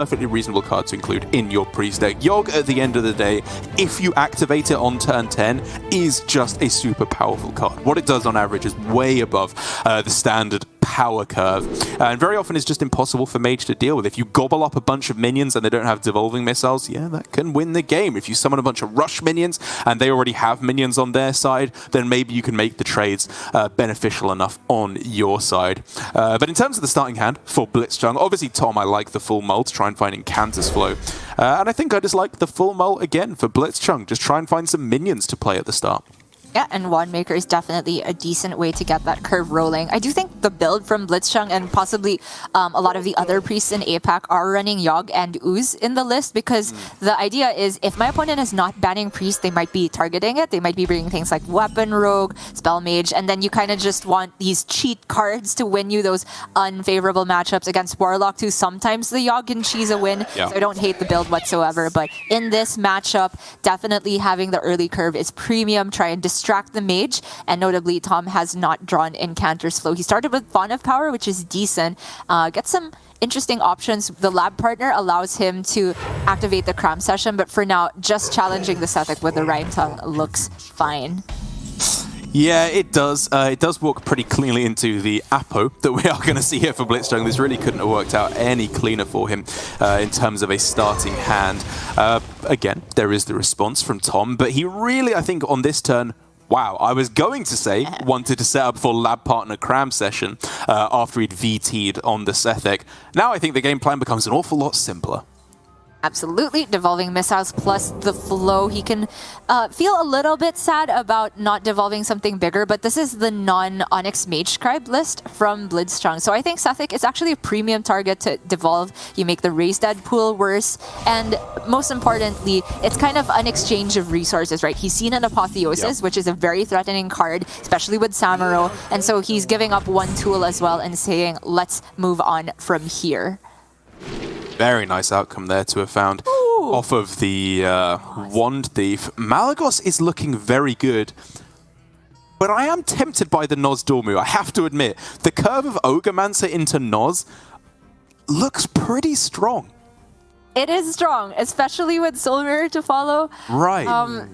perfectly reasonable card to include in your priest deck. Yogg, at the end of the day, if you activate it on turn 10, is just a super powerful card. What it does on average is way above the standard power curve, and very often it's just impossible for Mage to deal with. If you gobble up a bunch of minions and they don't have devolving missiles, yeah, that can win the game. If you summon a bunch of rush minions and they already have minions on their side, then maybe you can make the trades beneficial enough on your side. But in terms of the starting hand for blitzchung, obviously Tom, I like the full mull to try and find Incantus flow, and I think I just like the full mull again for blitzchung. Just try and find some minions to play at the start. Yeah, and Wandmaker is definitely a decent way to get that curve rolling. I do think the build from blitzchung and possibly a lot of the other priests in APAC are running Yogg and Ooze in the list, because the idea is if my opponent is not banning priest, they might be targeting it. They might be bringing things like Weapon Rogue, Spell Mage, and then you kind of just want these cheat cards to win you those unfavorable matchups against Warlock too. Sometimes the Yogg can cheese a win, so I don't hate the build whatsoever. But in this matchup, definitely having the early curve is premium. Try and distract the Mage, and notably Tom has not drawn Incanter's Flow. He started with Font of Power, which is decent. Get some interesting options. The lab partner allows him to activate the Cram Session, but for now, just challenging the Sethek with the Rhyme Tongue looks fine. Yeah, it does. It does walk pretty cleanly into the Apo that we are going to see here for blitzchung. This really couldn't have worked out any cleaner for him in terms of a starting hand. Again, there is the response from Tom, but he really, I think, on this turn, wow, I was going to say wanted to set up for lab partner Cram Session after he'd VT'd on the Sethek. Now I think the game plan becomes an awful lot simpler. Absolutely. Devolving Missiles plus the flow. He can feel a little bit sad about not devolving something bigger, but this is the non-Onyx Mage Scribe list from blitzchung. So I think Sethek is actually a premium target to devolve. You make the Raise Dead pool worse, and most importantly, it's kind of an exchange of resources, right? He's seen an Apotheosis, which is a very threatening card, especially with Samuro, and so he's giving up one tool as well and saying, let's move on from here. Very nice outcome there to have found off of the Wand Thief. Malygos is looking very good, but I am tempted by the Noz Dormu, I have to admit. The curve of Ogremancer into Noz looks pretty strong. It is strong, especially with Soul Mirror to follow. Right.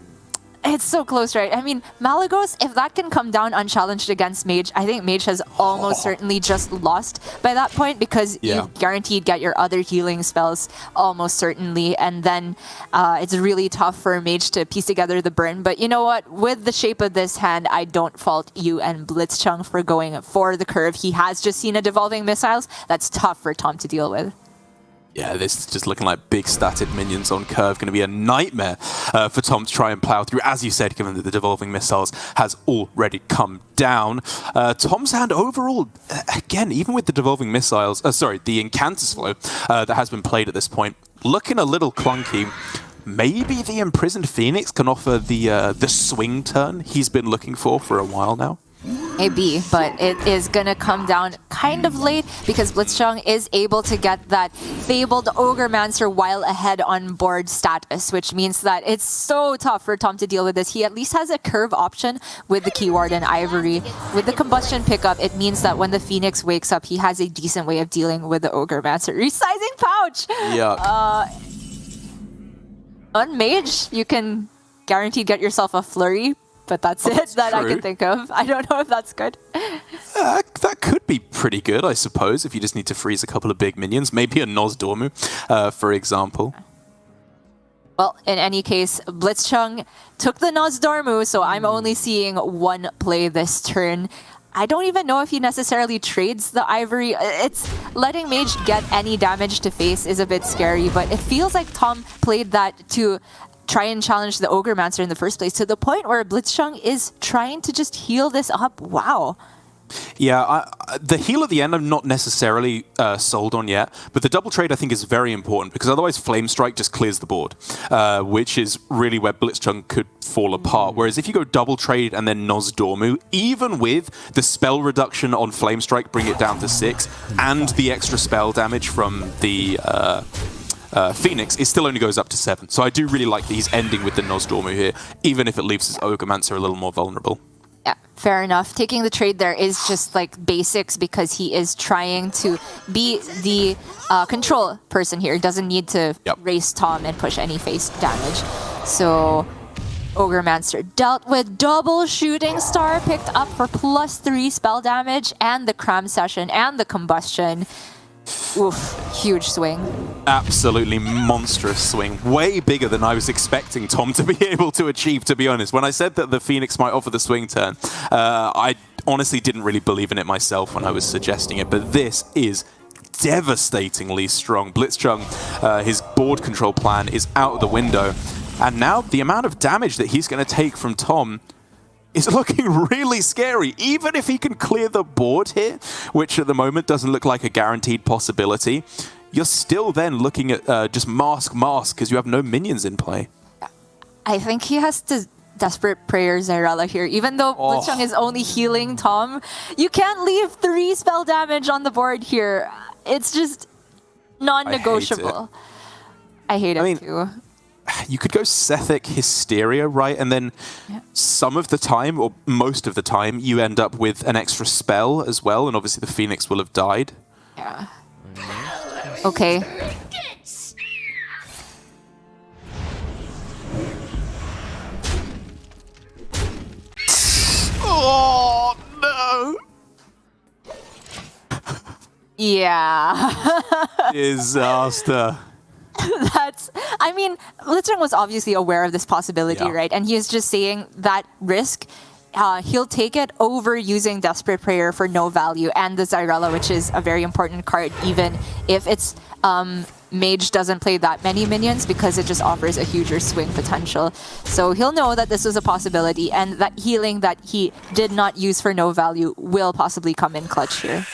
It's so close, right? I mean, Malygos, if that can come down unchallenged against Mage, I think Mage has almost certainly just lost by that point, because you guaranteed get your other healing spells almost certainly, and then it's really tough for Mage to piece together the burn. But you know what? With the shape of this hand, I don't fault you and blitzchung for going for the curve. He has just seen a Devolving Missiles. That's tough for Tom to deal with. Yeah, this is just looking like big statted minions on curve. Going to be a nightmare for Tom to try and plow through, as you said, given that the Devolving Missiles has already come down. Tom's hand overall, again, even with the Devolving Missiles, the Incantus Flow that has been played at this point, looking a little clunky. Maybe the Imprisoned Phoenix can offer the swing turn he's been looking for a while now. Maybe, but it is going to come down kind of late, because blitzchung is able to get that fabled Ogremancer while ahead on board status, which means that it's so tough for Tom to deal with this. He at least has a curve option with the Keyword and Ivory. With the Combustion pickup, it means that when the Phoenix wakes up, he has a decent way of dealing with the Ogremancer. Resizing Pouch! Yeah. On Mage, you can guaranteed get yourself a Flurry, but that's it that I can think of. I don't know if that's good. That could be pretty good, I suppose, if you just need to freeze a couple of big minions. Maybe a Noz Dormu, for example. Well, in any case, blitzchung took the Noz Dormu, so I'm only seeing one play this turn. I don't even know if he necessarily trades the Ivory. It's letting Mage get any damage to face is a bit scary, but it feels like Tom played that to try and challenge the Ogremancer in the first place, to the point where blitzchung is trying to just heal this up. Wow. Yeah, the heal at the end I'm not necessarily sold on yet, but the double trade I think is very important, because otherwise Flame Strike just clears the board, which is really where blitzchung could fall apart. Whereas if you go double trade and then Noz Dormu, even with the spell reduction on Flame Strike, bring it down to 6, and the extra spell damage from the Phoenix, it still only goes up to 7. So I do really like that he's ending with the Noz Dormu here, even if it leaves his Ogremancer a little more vulnerable. Yeah, fair enough. Taking the trade there is just like basics because he is trying to be the control person here. He doesn't need to race Tom and push any face damage. So Ogremaster dealt with double shooting star, picked up for +3 spell damage, and the cram session and the combustion. Oof, huge swing. Absolutely monstrous swing. Way bigger than I was expecting Tom to be able to achieve, to be honest. When I said that the Phoenix might offer the swing turn, I honestly didn't really believe in it myself when I was suggesting it, but this is devastatingly strong. Blitzchung, his board control plan is out of the window, and now the amount of damage that he's going to take from Tom is looking really scary. Even if he can clear the board here, which at the moment doesn't look like a guaranteed possibility, you're still then looking at just mask because you have no minions in play. I think he has to Desperate Prayer Zyrella here. Even though Blitzchung is only healing Tom, you can't leave 3 spell damage on the board here. It's just non-negotiable. I hate it too. You could go Sethic Hysteria, right? And then some of the time, or most of the time, you end up with an extra spell as well. And obviously the Phoenix will have died. Yeah. Okay. Oh, no! Yeah. Disaster. I mean, Blitzchung was obviously aware of this possibility, right? And he is just saying that risk, he'll take it over using Desperate Prayer for no value and the Zyrella, which is a very important card, even if it's Mage doesn't play that many minions because it just offers a huger swing potential. So he'll know that this was a possibility, and that healing that he did not use for no value will possibly come in clutch here.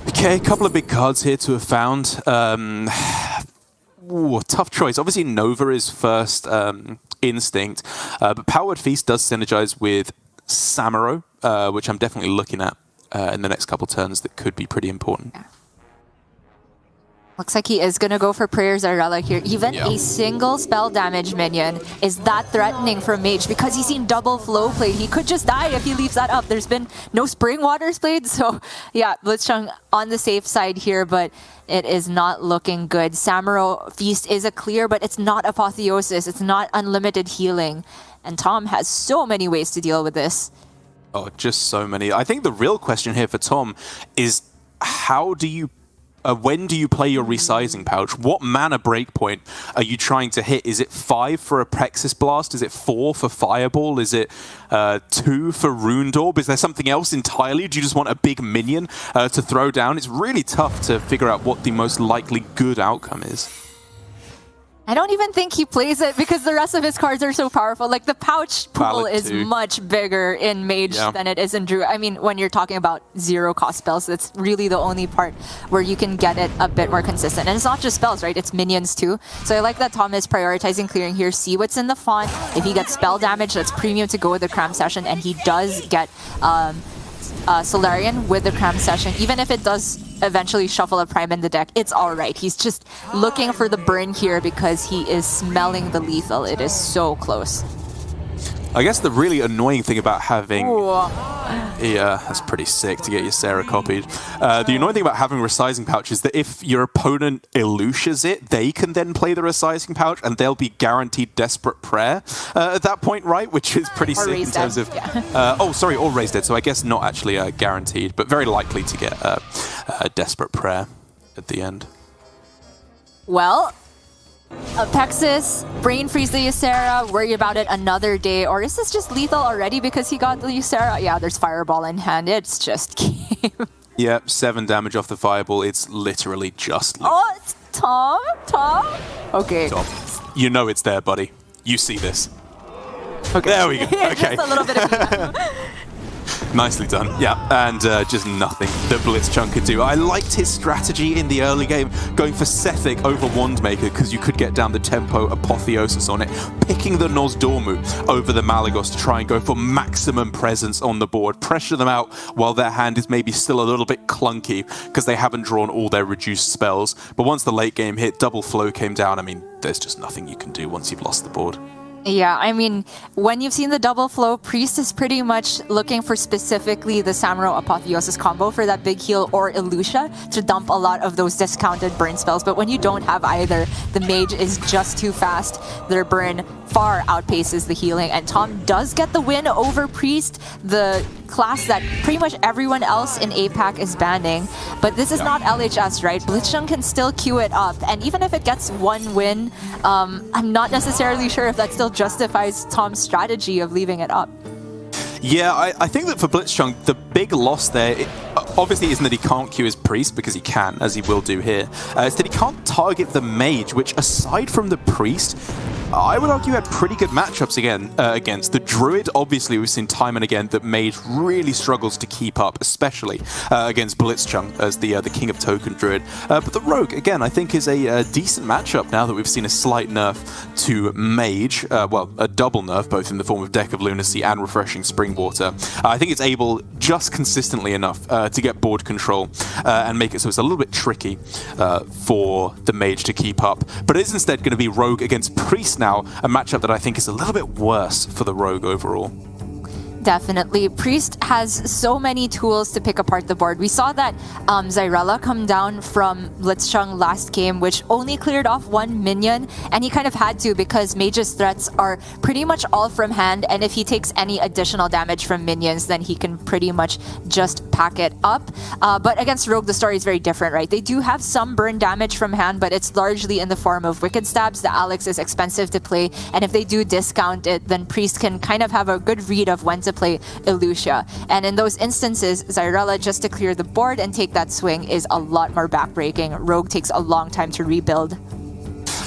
Okay, a couple of big cards here to have found. Ooh, tough choice. Obviously, Nova is first instinct, but Powered Feast does synergize with Samuro, which I'm definitely looking at in the next couple turns that could be pretty important. Yeah. Looks like he is going to go for Prayer Zyrella here. Even a single spell damage minion is that threatening for Mage because he's seen double flow played. He could just die if he leaves that up. There's been no Spring Waters played, so yeah, Blitzchung on the safe side here, but it is not looking good. Samuro Feast is a clear, but it's not Apotheosis. It's not unlimited healing. And Tom has so many ways to deal with this. Oh, just so many. I think the real question here for Tom is how do you when do you play your resizing pouch? What mana breakpoint are you trying to hit? Is it 5 for a Plexus Blast? Is it 4 for Fireball? Is it 2 for Rune Orb? Is there something else entirely? Do you just want a big minion to throw down? It's really tough to figure out what the most likely good outcome is. I don't even think he plays it because the rest of his cards are so powerful. Like, the pouch pool is much bigger in Mage than it is in Druid. I mean, when you're talking about 0-cost spells, that's really the only part where you can get it a bit more consistent. And it's not just spells, right? It's minions too. So I like that Tom is prioritizing clearing here. See what's in the font. If he gets spell damage, that's premium to go with the cram session. And he does get Solarian with the cram session. Even if it does eventually shuffle a prime in the deck, it's alright. He's just looking for the burn here because he is smelling the lethal. It is so close. I guess the really annoying thing about having... Yeah, that's pretty sick to get your Sarah copied. The annoying thing about having resizing pouch is that if your opponent illusions it, they can then play the resizing pouch and they'll be guaranteed Desperate Prayer at that point, right? Which is pretty sick in terms of... oh, sorry, or Raised Dead, so I guess not actually guaranteed, but very likely to get Desperate Prayer at the end. Well... Pexis, Brain Freeze the Ysera, worry about it another day. Or is this just lethal already because he got the Ysera? Yeah, there's Fireball in hand. It's just game. Yep, 7 damage off the Fireball. It's literally just lethal. Oh, it's Tom? Tom? Okay. Tom. You know it's there, buddy. You see this. Okay. There we go. Okay. Just a little bit of Nicely done. Yeah, and just nothing that Blitzchung could do. I liked his strategy in the early game, going for Sethic over Wandmaker because you could get down the tempo Apotheosis on it, picking the Nozdormu over the Malagos to try and go for maximum presence on the board, pressure them out while their hand is maybe still a little bit clunky because they haven't drawn all their reduced spells. But once the late game hit, double flow came down. I mean, there's just nothing you can do once you've lost the board. Yeah, I mean, when you've seen the double flow, Priest is pretty much looking for specifically the Samuro Apotheosis combo for that big heal, or Elucia to dump a lot of those discounted burn spells. But when you don't have either, the Mage is just too fast. Their burn far outpaces the healing, and Tom does get the win over Priest, the class that pretty much everyone else in APAC is banning. But this is not LHS, right? Blitzchung can still queue it up, and even if it gets one win, I'm not necessarily sure if that still justifies Tom's strategy of leaving it up. Yeah, I think that for Blitzchung, the big loss there, obviously isn't that he can't queue his Priest, because he can, as he will do here. It's that he can't target the Mage, which aside from the Priest, I would argue had pretty good matchups against. The Druid, obviously, we've seen time and again that Mage really struggles to keep up, especially against Blitzchung as the king of token Druid. But the Rogue, again, I think is a decent matchup now that we've seen a slight nerf to Mage. Well, a double nerf, both in the form of Deck of Lunacy and Refreshing Springwater. I think it's able, just consistently enough, to get board control and make it so it's a little bit tricky for the Mage to keep up. But it is instead going to be Rogue against Priest now, a matchup that I think is a little bit worse for the Rogue overall. Definitely. Priest has so many tools to pick apart the board. We saw that Zyrella come down from Blitzchung last game, which only cleared off one minion, and he kind of had to because Mage's threats are pretty much all from hand, and if he takes any additional damage from minions, then he can pretty much just pack it up. But against Rogue, the story is very different, right? They do have some burn damage from hand, but it's largely in the form of Wicked Stabs. The Alex is expensive to play, and if they do discount it, then Priest can kind of have a good read of when to play Elucia. And in those instances, Zyrella, just to clear the board and take that swing, is a lot more backbreaking. Rogue takes a long time to rebuild.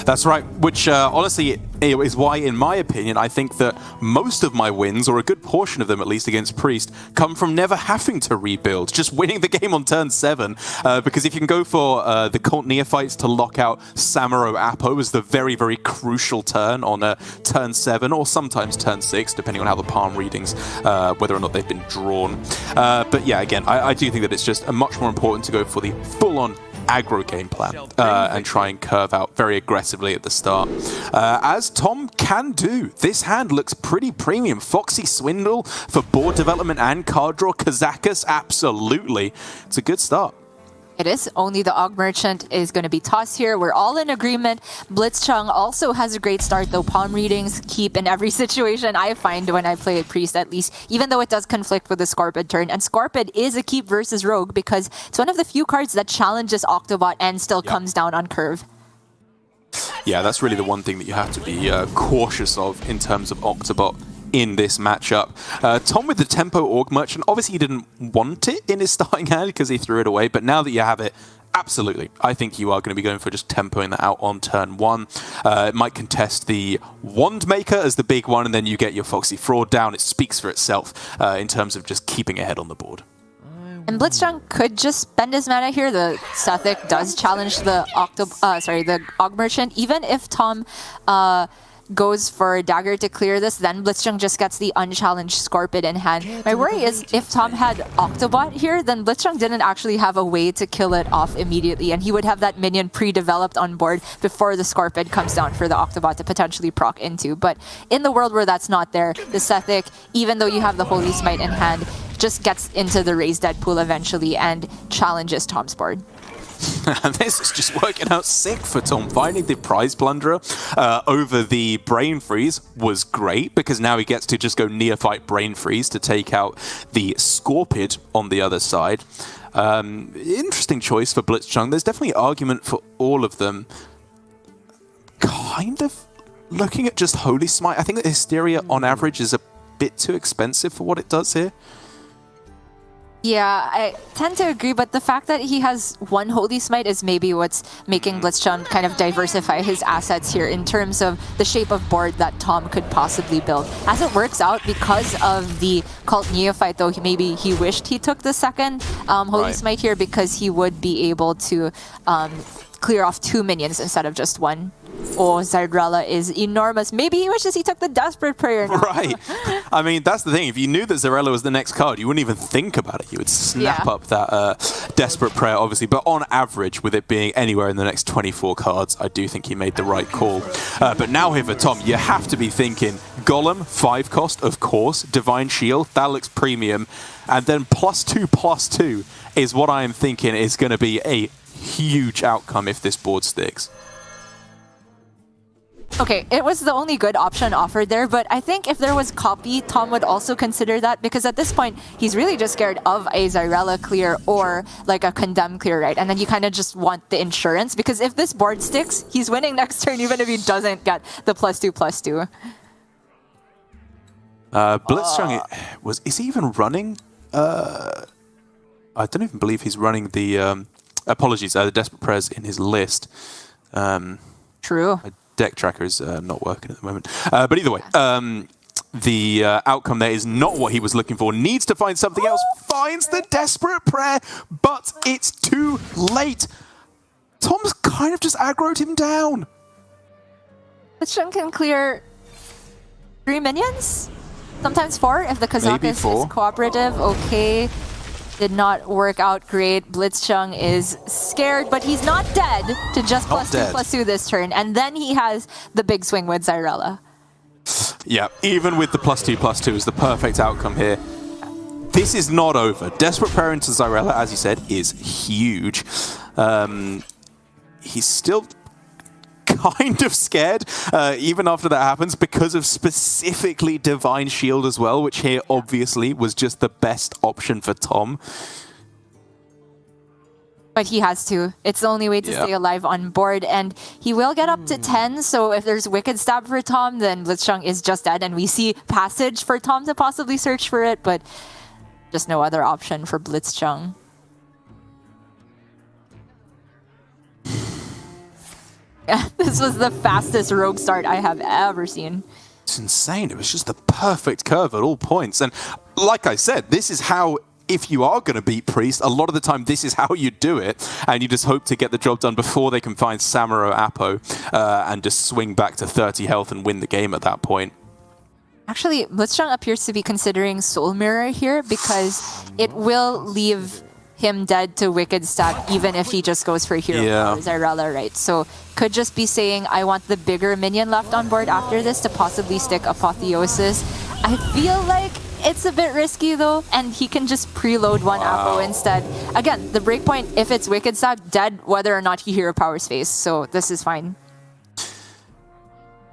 That's right, which honestly is why, in my opinion, I think that most of my wins, or a good portion of them at least against Priest, come from never having to rebuild, just winning the game on turn 7. Because if you can go for the Cult Neophytes to lock out Samuro Apo as the very, very crucial turn on turn 7, or sometimes turn 6, depending on how the palm readings, whether or not they've been drawn. But yeah, again, I do think that it's just much more important to go for the full-on aggro game plan and try and curve out very aggressively at the start. As Tom can do. This hand looks pretty premium. Foxy Swindle for board development and card draw. Kazakus, absolutely. It's a good start. It is. Only the Og Merchant is going to be tossed here. We're all in agreement. Blitzchung also has a great start, though. Palm readings keep in every situation, I find, when I play a Priest, at least, even though it does conflict with the Scorpid turn. And Scorpid is a keep versus Rogue because it's one of the few cards that challenges Octobot and still comes down on curve. Yeah, that's really the one thing that you have to be cautious of in terms of Octobot in this matchup. Tom with the Tempo Org Merchant, obviously he didn't want it in his starting hand because he threw it away, but now that you have it, absolutely. I think you are going to be going for just tempoing that out on turn 1. It might contest the Wand Maker as the big one, and then you get your Foxy Fraud down. It speaks for itself in terms of just keeping ahead on the board. And Blitzchung could just spend his mana here. The Sethik does challenge the Og Merchant. Even if Tom goes for a dagger to clear this, then Blitzchung just gets the unchallenged Scorpid in hand. My worry is if Tom had Octobot here, then Blitzchung didn't actually have a way to kill it off immediately, and he would have that minion pre-developed on board before the Scorpid comes down for the Octobot to potentially proc into. But in the world where that's not there, the Sethik, even though you have the Holy Smite in hand, just gets into the Raise Dead pool eventually and challenges Tom's board. And this is just working out sick for Tom. Finding the Prize Plunderer over the Brain Freeze was great, because now he gets to just go Neophyte Brain Freeze to take out the Scorpid on the other side. Interesting choice for Blitzchung. There's definitely argument for all of them. Kind of looking at just Holy Smite, I think that Hysteria on average is a bit too expensive for what it does here. Yeah, I tend to agree, but the fact that he has one Holy Smite is maybe what's making Blitzchung kind of diversify his assets here in terms of the shape of board that Tom could possibly build. As it works out, because of the Cult Neophyte, though, maybe he wished he took the second Holy Smite here, because he would be able to clear off 2 minions instead of just 1. Oh, Zyrella is enormous. Maybe he wishes he took the Desperate Prayer now. Right. I mean, that's the thing. If you knew that Zarella was the next card, you wouldn't even think about it. You would snap up that Desperate Prayer, obviously. But on average, with it being anywhere in the next 24 cards, I do think he made the right call. But now here for Tom, you have to be thinking Golem, 5 cost, of course. Divine Shield, that looks premium. And then +2/+2 is what I am thinking is going to be a huge outcome if this board sticks. Okay, it was the only good option offered there, but I think if there was copy, Tom would also consider that, because at this point, he's really just scared of a Zyrella clear or like a Condemn clear, right? And then you kind of just want the insurance, because if this board sticks, he's winning next turn even if he doesn't get the +2/+2. Blitzchung, is he even running? I don't even believe he's running the, the Desperate Prayers in his list. True. Deck tracker is not working at the moment. But either way, the outcome there is not what he was looking for. Needs to find something else. Finds the Desperate Prayer, but it's too late. Tom's kind of just aggroed him down. Blitzchung can clear 3 minions? Sometimes 4 if the Kazakh is cooperative. Okay. Did not work out great. Blitzchung is scared, but he's not dead to just +2/+2 this turn. And then he has the big swing with Zyrella. Yeah, even with the +2/+2 is the perfect outcome here. This is not over. Desperate Prayer into Zyrella, as you said, is huge. He's still kind of scared even after that happens, because of specifically Divine Shield as well, which here obviously was just the best option for Tom. But he has to. It's the only way to stay alive on board, and he will get up to 10, so if there's Wicked Stab for Tom, then Blitzchung is just dead, and we see Passage for Tom to possibly search for it, but just no other option for Blitzchung. Yeah, this was the fastest rogue start I have ever seen. It's insane. It was just the perfect curve at all points. And like I said, this is how, if you are going to beat Priest, a lot of the time this is how you do it. And you just hope to get the job done before they can find Samuro Apo and just swing back to 30 health and win the game at that point. Actually, Blitzchung appears to be considering Soul Mirror here, because it will leave him dead to Wicked Stab even if he just goes for Hero or Zyrella, right? So could just be saying, I want the bigger minion left on board after this to possibly stick Apotheosis. I feel like it's a bit risky though, and he can just preload one Apo instead. Again, the breakpoint, if it's Wicked Stab, dead whether or not he Hero Powers face, so this is fine.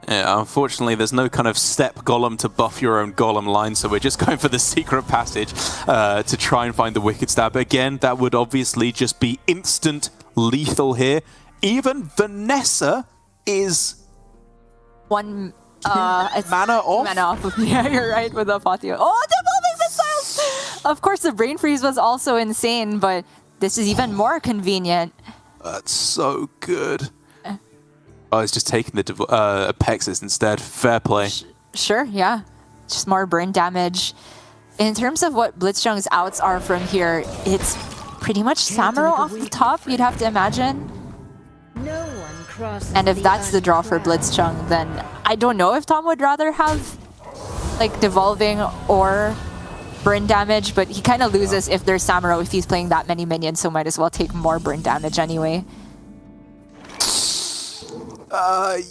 Yeah, unfortunately, there's no kind of step golem to buff your own golem line, so we're just going for the secret passage to try and find the Wicked Stab. Again, that would obviously just be instant lethal here. Even Vanessa is... One... mana off? Mana off. Yeah, you're right with the Apotheo. Oh, Devolving Missiles! Of course, the Brain Freeze was also insane, but this is even more convenient. That's so good. Oh, it's just taking the Apexis instead. Fair play. Sure, yeah. Just more burn damage. In terms of what Blitzchung's outs are from here, it's pretty much Samuro off the top, you'd have to imagine. And if that's the draw for Blitzchung, then I don't know if Tom would rather have like Devolving or burn damage, but he kind of loses if there's Samuro if he's playing that many minions, so might as well take more burn damage anyway.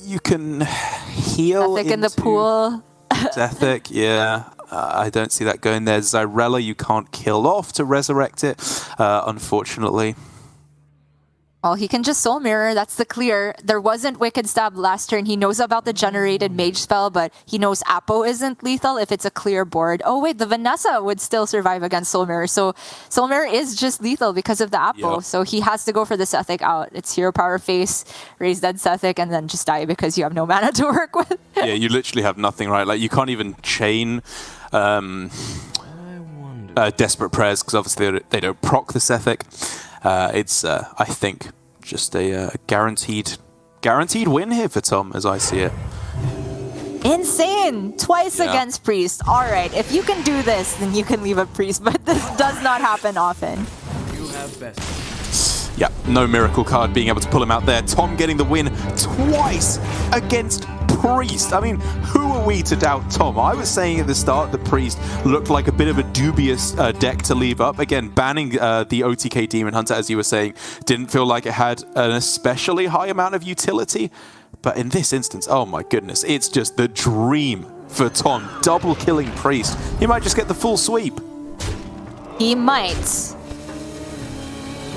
You can heal Ethic in the pool. Ethic, yeah. I don't see that going there. Zyrella, you can't kill off to resurrect it, unfortunately. Well, he can just Soul Mirror, that's the clear. There wasn't Wicked Stab last turn. He knows about the generated Mage spell, but he knows Apo isn't lethal if it's a clear board. Oh wait, the Vanessa would still survive against Soul Mirror. So Soul Mirror is just lethal because of the Apo. So he has to go for the Sethic out. It's Hero Power face, raise dead Sethic, and then just die because you have no mana to work with. Yeah, you literally have nothing, right? Like you can't even chain Desperate Prayers because obviously they don't proc the Sethic. It's, I think, just a guaranteed win here for Tom, as I see it. Insane! Twice against Priest. All right, if you can do this, then you can leave a Priest, but this does not happen often. You have best. Yeah, no miracle card being able to pull him out there. Tom getting the win twice against Priest. I mean, who are we to doubt Tom? I was saying at the start the Priest looked like a bit of a dubious deck to leave up. Again, banning the OTK Demon Hunter, as you were saying, didn't feel like it had an especially high amount of utility. But in this instance, oh my goodness, it's just the dream for Tom. Double killing Priest. He might just get the full sweep. He might.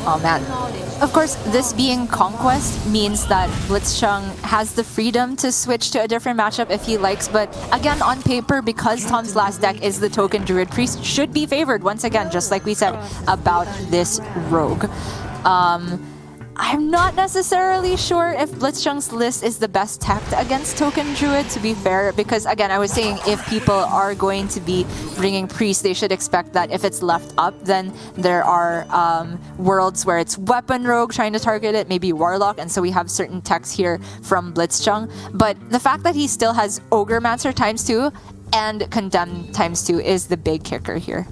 Oh man. Of course, this being Conquest means that blitzchung has the freedom to switch to a different matchup if he likes, but again, on paper, because Tom's last deck is the token Druid, Priest should be favored once again, just like we said about this rogue. I'm not necessarily sure if blitzchung's list is the best tech against token Druid, to be fair, because again, I was saying if people are going to be bringing Priest, they should expect that if it's left up, then there are worlds where it's Weapon Rogue trying to target it, maybe Warlock, and so we have certain techs here from blitzchung. But the fact that he still has Ogremancer ×2 and Condemn ×2 is the big kicker here.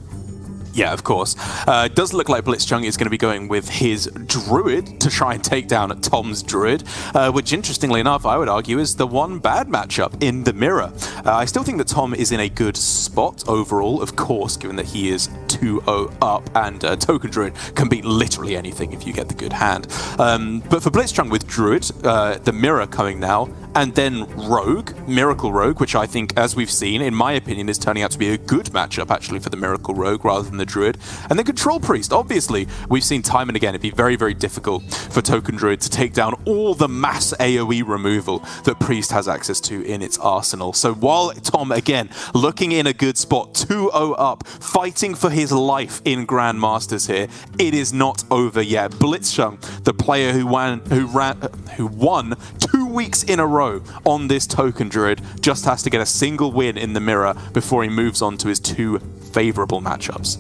Yeah, of course. It does look like blitzchung is going to be going with his Druid to try and take down Tom's Druid, which interestingly enough, I would argue is the one bad matchup in the mirror. I still think that Tom is in a good spot overall, of course, given that he is 2-0 up and token Druid can beat literally anything if you get the good hand. But for blitzchung with Druid, the mirror coming now, and then Rogue, Miracle Rogue, which I think, as we've seen, in my opinion, is turning out to be a good matchup, actually, for the Miracle Rogue rather than the Druid. And then Control Priest. Obviously, we've seen time and again, it'd be very, very difficult for token Druid to take down all the mass AoE removal that Priest has access to in its arsenal. So while Tom, again, looking in a good spot, 2-0 up, fighting for his life in Grandmasters here, it is not over yet. blitzchung, the player who won 2 weeks in a row on this token Druid, just has to get a single win in the mirror before he moves on to his 2 favorable matchups.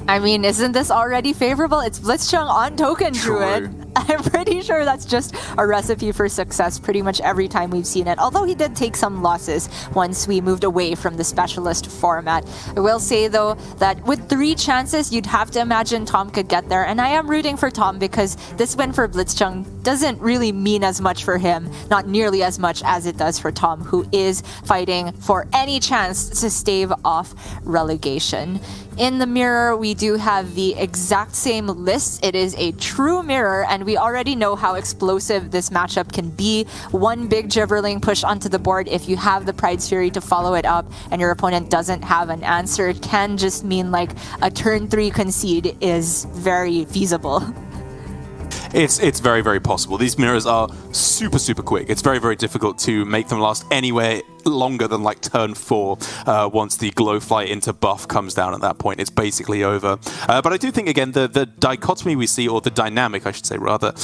I mean, isn't this already favorable? It's blitzchung on token Druid. I'm pretty sure that's just a recipe for success pretty much every time we've seen it. Although he did take some losses once we moved away from the specialist format. I will say, though, that with 3 chances, you'd have to imagine Tom could get there. And I am rooting for Tom because this win for blitzchung doesn't really mean as much for him. Not nearly as much as it does for Tom, who is fighting for any chance to stave off relegation. In the mirror, we do have the exact same list. It is a true mirror, and we already know how explosive this matchup can be. One big Gibberling push onto the board, if you have the Pride's Fury to follow it up and your opponent doesn't have an answer, it can just mean like a turn 3 concede is very feasible. It's very, very possible. These mirrors are super, super quick. It's very, very difficult to make them last anywhere longer than like turn 4 once the Glowfly into buff comes down. At that point, it's basically over. But I do think, again, the dichotomy we see, or the dynamic, I should say, rather,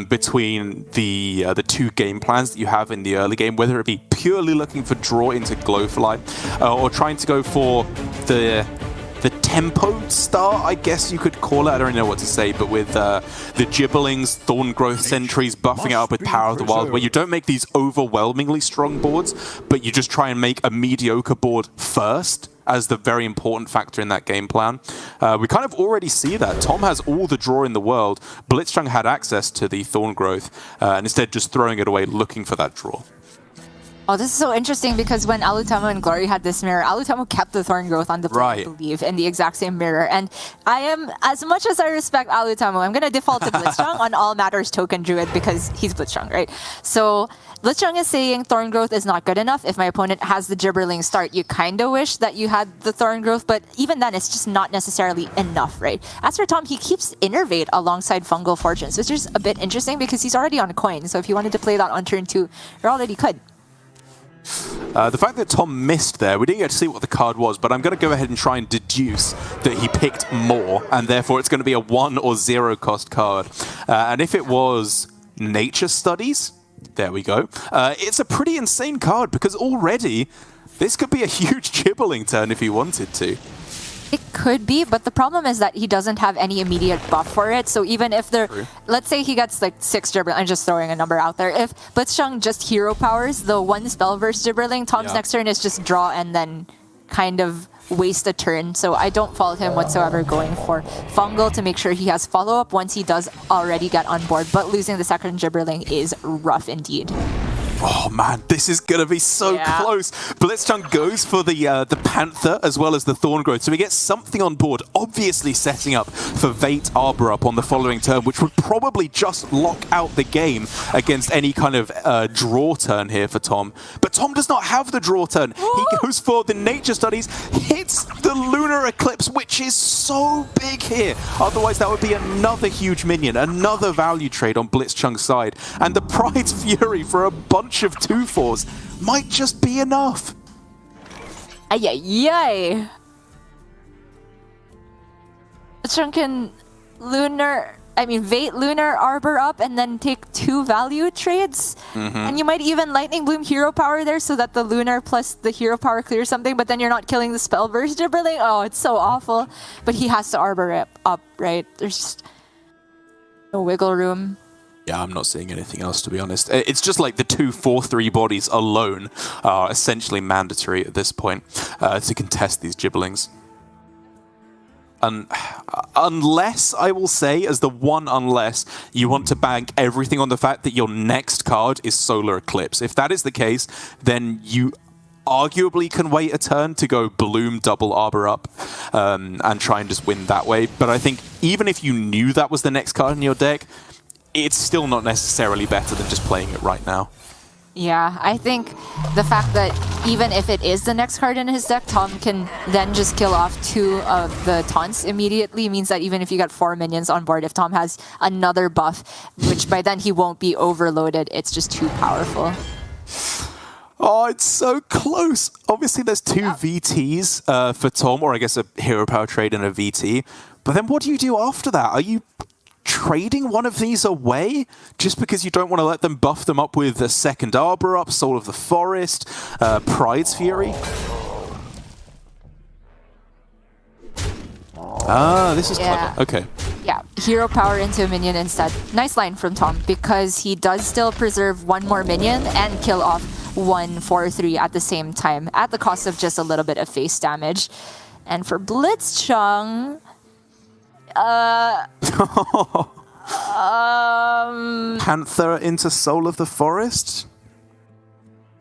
between the 2 game plans that you have in the early game, whether it be purely looking for draw into Glowfly or trying to go for the tempo start, I guess you could call it. I don't know what to say, but with the Gibberlings, Thorn Growth Sentries, buffing it up with Power of the Wild, where you don't make these overwhelmingly strong boards, but you just try and make a mediocre board first as the very important factor in that game plan. We kind of already see that. Tom has all the draw in the world. blitzchung had access to the Thorn Growth, and instead just throwing it away, looking for that draw. Oh, this is so interesting because when Alutamo and Glory had this mirror, Alutamo kept the Thorn Growth on the plate, I believe, in the exact same mirror. And I am, as much as I respect Alutamo, I'm going to default to blitzchung on all matters token Druid because he's blitzchung, right? So blitzchung is saying Thorn Growth is not good enough. If my opponent has the Gibberling start, you kind of wish that you had the Thorn Growth, but even then, it's just not necessarily enough, right? As for Tom, he keeps Innervate alongside Fungal Fortunes, which is a bit interesting because he's already on coin. So if you wanted to play that on turn 2, you already could. The fact that Tom missed there, we didn't get to see what the card was, but I'm going to go ahead and try and deduce that he picked more, and therefore it's going to be a 1 or 0 cost card. And if it was Nature Studies, there we go. It's a pretty insane card because already this could be a huge Gibberling turn if he wanted to. It could be, but the problem is that he doesn't have any immediate buff for it. So even if there, let's say he gets like 6 Gibberling, I'm just throwing a number out there. If blitzchung just hero powers the 1 Spellverse Gibberling, Tom's next turn is just draw and then kind of waste a turn. So I don't fault him whatsoever going for Fungal to make sure he has follow-up once he does already get on board. But losing the second Gibberling is rough indeed. Oh man, this is gonna be so close. Blitzchung goes for the Panther as well as the Thorn Growth, so we get something on board, obviously setting up for Vate Arbor up on the following turn, which would probably just lock out the game against any kind of draw turn here for Tom. But Tom does not have the draw turn. He goes for the Nature Studies, hits the Lunar Eclipse, which is so big here. Otherwise, that would be another huge minion, another value trade on Blitzchung's side. And the Pride's Fury for a bunch of 2/4s might just be enough. Ay, ay, ay. Blitzchung can Vate Lunar Arbor up and then take 2 value trades. And you might even Lightning Bloom Hero Power there so that the Lunar plus the Hero Power clears something, but then you're not killing the Spell Burst Gibberling. Oh, it's so awful. But he has to Arbor it up, right? There's just no wiggle room. Yeah, I'm not seeing anything else, to be honest. It's just like the 2 4/3 bodies alone are essentially mandatory at this point to contest these Gibberlings. Unless, I will say, as the one unless, you want to bank everything on the fact that your next card is Solar Eclipse. If that is the case, then you arguably can wait a turn to go Bloom double Arbor up and try and just win that way. But I think even if you knew that was the next card in your deck, it's still not necessarily better than just playing it right now. Yeah, I think the fact that even if it is the next card in his deck, Tom can then just kill off 2 of the taunts immediately means that even if you got 4 minions on board, if Tom has another buff, which by then he won't be overloaded, it's just too powerful. Oh, it's so close. Obviously, there's 2 VTs for Tom, or I guess a Hero Power trade and a VT. But then what do you do after that? Are you trading one of these away just because you don't want to let them buff them up with a second Arbor up, Soul of the Forest, Pride's Fury? Ah, this is clever. Okay. Yeah, Hero Power into a minion instead. Nice line from Tom because he does still preserve 1 more minion and kill off 1 4/3 at the same time at the cost of just a little bit of face damage. And for Blitzchung, Panther into Soul of the Forest?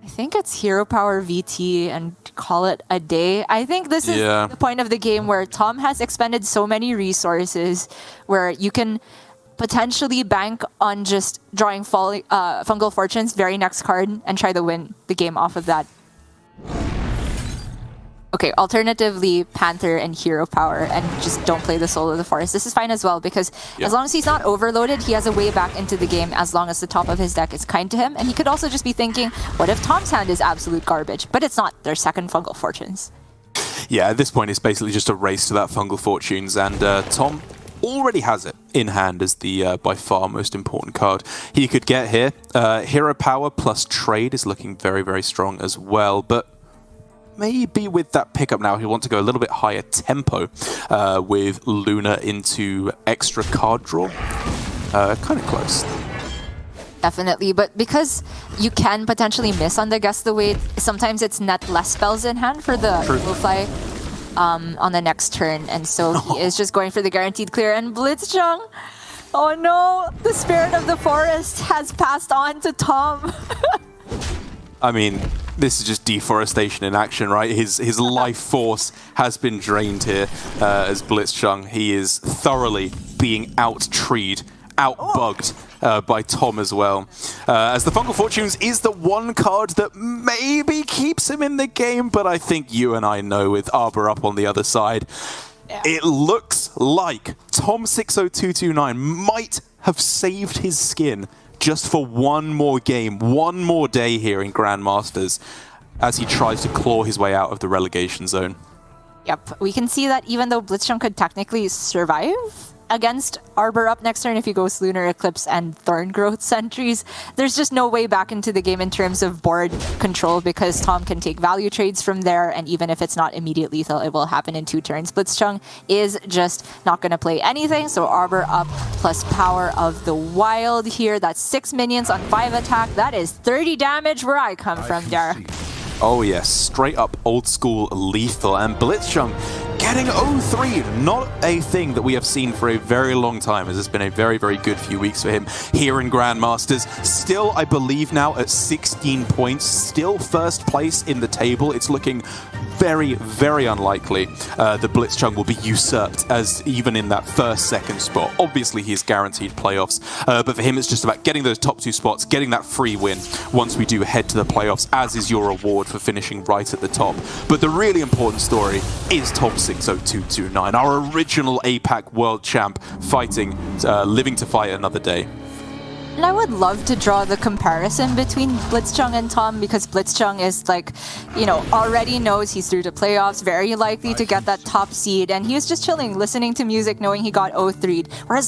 I think it's Hero Power VT and call it a day. I think this is the point of the game where Tom has expended so many resources where you can potentially bank on just drawing Fungal Fortune's very next card and try to win the game off of that. Okay, alternatively, Panther and Hero Power, and just don't play the Soul of the Forest. This is fine as well, because as long as he's not overloaded, he has a way back into the game as long as the top of his deck is kind to him. And he could also just be thinking, what if Tom's hand is absolute garbage? But it's not. They're second Fungal Fortunes. Yeah, at this point, it's basically just a race to that Fungal Fortunes, and Tom already has it in hand as the by far most important card he could get here. Hero Power plus Trade is looking very, very strong as well, but maybe with that pickup now, he'll want to go a little bit higher tempo with Luna into extra card draw. Kind of close. Definitely, but because you can potentially miss on the Guess the Weight, sometimes it's net less spells in hand for the Fly on the next turn, and so he is just going for the guaranteed clear. And Blitzchung, oh no, the Spirit of the Forest has passed on to Tom. I mean, this is just deforestation in action, right? His life force has been drained here as Blitzchung. He is thoroughly being out-treed, out-bugged by Tom as well. As the Fungal Fortunes is the one card that maybe keeps him in the game, but I think you and I know with Arbor up on the other side, it looks like tom60229 might have saved his skin just for one more game, one more day here in Grandmasters as he tries to claw his way out of the relegation zone. Yep, we can see that even though Blitzchung could technically survive against Arbor up next turn if he goes Lunar Eclipse and Thorn Growth Sentries, there's just no way back into the game in terms of board control because Tom can take value trades from there, and even if it's not immediate lethal, it will happen in 2 turns. Blitzchung is just not going to play anything, so Arbor up plus Power of the Wild here. That's 6 minions on 5 attack. That is 30 damage where I come from there. Oh yes, straight up old school lethal, and Blitzchung getting 0-3. Not a thing that we have seen for a very long time, as it's been a very, very good few weeks for him here in Grandmasters. Still, I believe now at 16 points, still first place in the table. It's looking very, very unlikely that blitzchung will be usurped as even in that first, second spot. Obviously, he's guaranteed playoffs, but for him, it's just about getting those top 2 spots, getting that free win once we do head to the playoffs, as is your reward for finishing right at the top. But the really important story is tom60229, our original APAC world champ, fighting, living to fight another day. And I would love to draw the comparison between blitzchung and Tom, because blitzchung is like, already knows he's through to playoffs, very likely to get that top seed, and he was just chilling, listening to music, knowing he got 0-3'd. Whereas